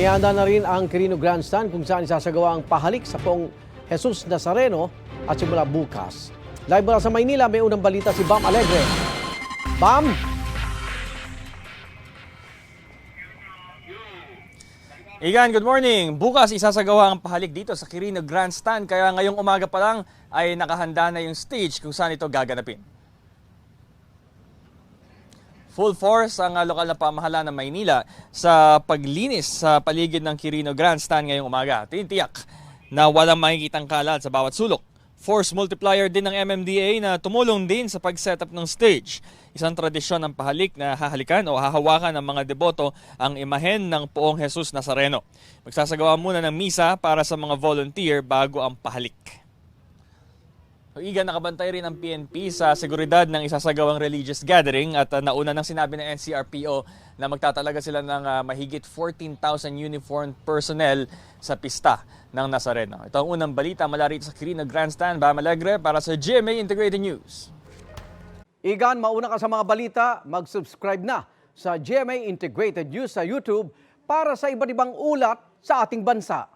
Inihanda na rin ang Quirino Grandstand kung saan isasagawa ang pahalik sa Poong Jesus Nazareno at simula bukas. Live mula sa Maynila, may unang balita si Bam Alegre. Bam! Igan, good morning. Bukas isasagawa ang pahalik dito sa Quirino Grandstand kaya ngayong umaga pa lang ay nakahanda na yung stage kung saan ito gaganapin. Full force ang lokal na pamahalaan ng Maynila sa paglinis sa paligid ng Quirino Grandstand ngayong umaga. Tinitiyak na walang makikitang kalat sa bawat sulok. Force multiplier din ng MMDA na tumulong din sa pag-setup ng stage. Isang tradisyon ng pahalik na hahalikan o hahawakan ng mga deboto ang imahen ng Poong Jesus Nazareno. Magsasagawa muna ng misa para sa mga volunteer bago ang pahalik. Igan, nakabantay rin ang PNP sa seguridad ng isasagawang religious gathering at nauna nang sinabi ng NCRPO na magtatalaga sila ng mahigit 14,000 uniformed personnel sa pista ng Nazareno. Ito ang unang balita mula rito sa Quirino Grandstand. Bam Alegre para sa GMA Integrated News. Igan, mauna ka sa mga balita, mag-subscribe na sa GMA Integrated News sa YouTube para sa iba't ibang ulat sa ating bansa.